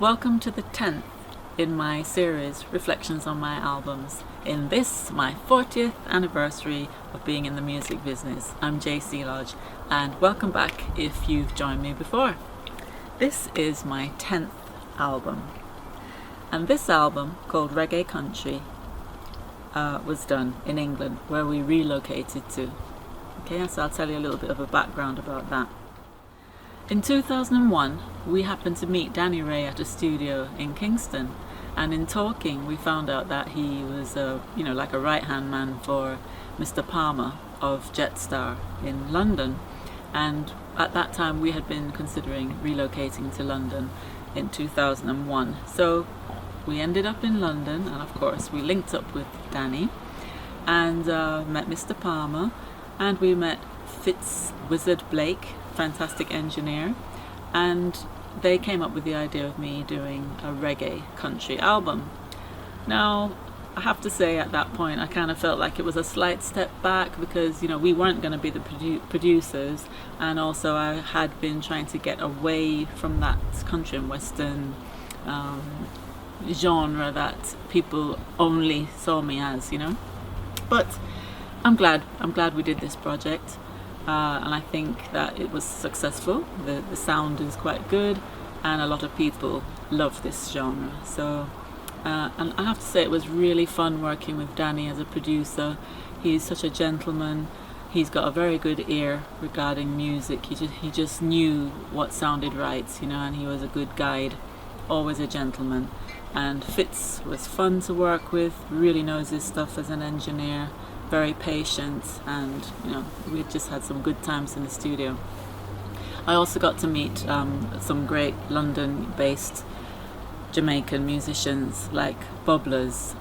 Welcome to the 10th in my series, Reflections on My Albums. In this, my 40th anniversary of being in the music business. I'm JC Lodge, and welcome back if you've joined me before. This is my 10th album, and this album, called Reggae Country, was done in England, where we relocated to. Okay, so I'll tell you a little bit of a background about that. In 2001, we happened to meet Danny Ray at a studio in Kingston, and in talking we found out that he was like a right-hand man for Mr. Palmer of Jetstar in London, and at that time we had been considering relocating to London in 2001. So we ended up in London, and of course we linked up with Danny and met Mr. Palmer, and we met Fitz Wizard Blake, fantastic engineer, and they came up with the idea of me doing a reggae country album. Now, I have to say at that point I kind of felt like it was a slight step back because, we weren't going to be the producers, and also I had been trying to get away from that country and western genre that people only saw me as, But I'm glad we did this project. And I think that it was successful. The sound is quite good, and a lot of people love this genre. So, and I have to say it was really fun working with Danny as a producer. He's such a gentleman. He's got a very good ear regarding music. He just knew what sounded right, and he was a good guide, always a gentleman. And Fitz was fun to work with, really knows his stuff as an engineer, very patient, and we just had some good times in the studio. I also got to meet some great London-based Jamaican musicians like Bubblers,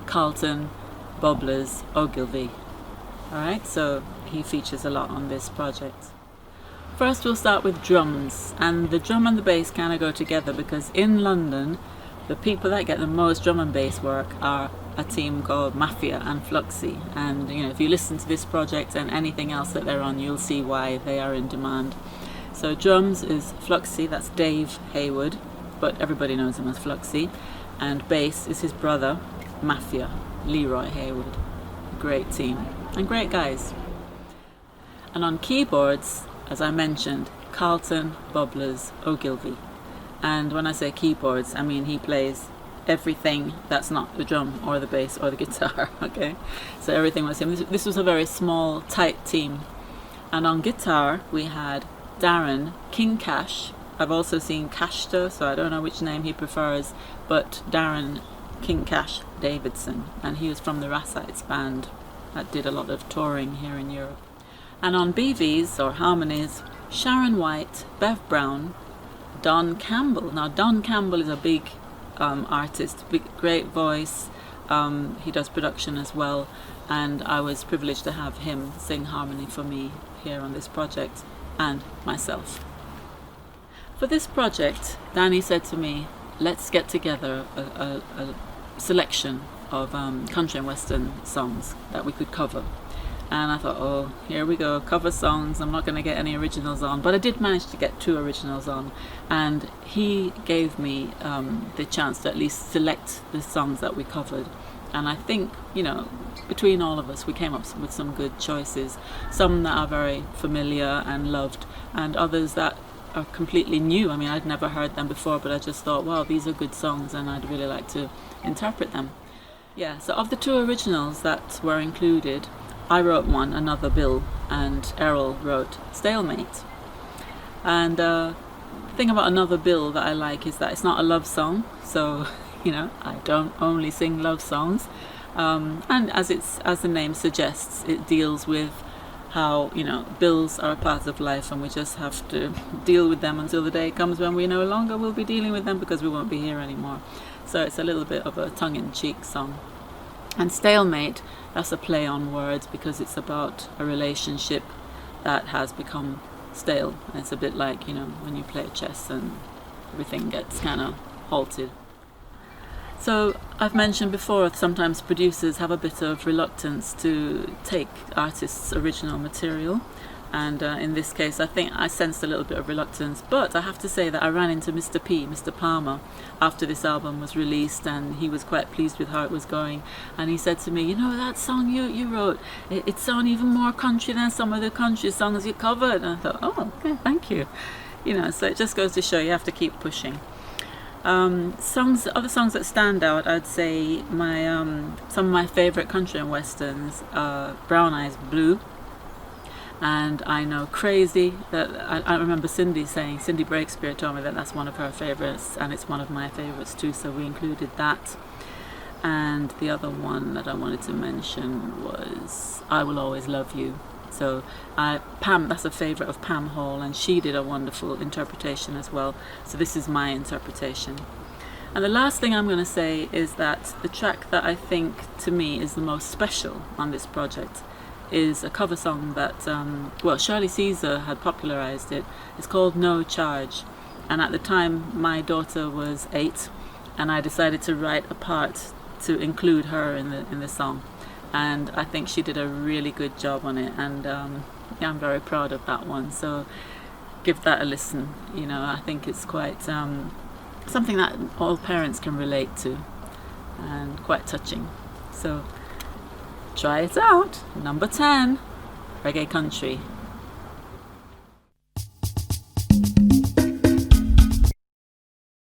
Carlton, Bubblers, Ogilvy. Alright, so he features a lot on this project. First we'll start with drums, and the drum and the bass kind of go together because in London the people that get the most drum and bass work are a team called Mafia and Fluxy, and if you listen to this project and anything else that they're on, you'll see why they are in demand. So drums is Fluxy, that's Dave Haywood, but everybody knows him as Fluxy, and bass is his brother Mafia, Leroy Haywood. Great team and great guys. And on keyboards, as I mentioned, Carlton, Bubblers, Ogilvy. And when I say keyboards, I mean he plays everything that's not the drum or the bass or the guitar. Okay, so everything was him. This was a very small, tight team. And on guitar we had Darren King Cash. I've also seen Cashta, so I don't know which name he prefers, but Darren King Cash Davidson, and he was from the Rassites band that did a lot of touring here in Europe. And on BVs or harmonies, Sharon White, Bev Brown, Don Campbell. Now Don Campbell is a big artist, great voice. He does production as well, and I was privileged to have him sing harmony for me here on this project, and myself. For this project, Danny said to me, let's get together a selection of country and western songs that we could cover. And I thought, oh, here we go, cover songs. I'm not going to get any originals on, but I did manage to get 2 originals on, and he gave me the chance to at least select the songs that we covered. And I think, between all of us, we came up with some good choices, some that are very familiar and loved, and others that are completely new. I mean, I'd never heard them before, but I just thought, wow, these are good songs, and I'd really like to interpret them. Yeah, so of the 2 originals that were included, I wrote one, Another Bill, and Errol wrote Stalemate. And the thing about Another Bill that I like is that it's not a love song, so I don't only sing love songs, and as the name suggests, it deals with how bills are a part of life, and we just have to deal with them until the day comes when we no longer will be dealing with them because we won't be here anymore. So it's a little bit of a tongue-in-cheek song. And Stalemate, that's a play on words because it's about a relationship that has become stale. And it's a bit like, when you play chess and everything gets kind of halted. So I've mentioned before, sometimes producers have a bit of reluctance to take artists' original material. And in this case, I think I sensed a little bit of reluctance. But I have to say that I ran into Mr. Palmer, after this album was released, and he was quite pleased with how it was going. And he said to me, you know, that song you wrote, it sounds even more country than some of the country songs you covered. And I thought, oh, okay, thank you. You know, so it just goes to show you have to keep pushing. Other songs that stand out, I'd say some of my favourite country and westerns are Brown Eyes Blue, and I Know Crazy. That I remember Cindy Breakspear told me that that's one of her favourites, and it's one of my favourites too, so we included that. And the other one that I wanted to mention was I Will Always Love You. So Pam, that's a favourite of Pam Hall, and she did a wonderful interpretation as well. So this is my interpretation. And the last thing I'm going to say is that the track that I think to me is the most special on this project is a cover song that, Shirley Caesar had popularised it. It's called No Charge. And at the time, my daughter was 8, and I decided to write a part to include her in the song. And I think she did a really good job on it, and I'm very proud of that one. So give that a listen. You know, I think it's quite something that all parents can relate to, and quite touching. So try it out. Number 10, Reggae Country.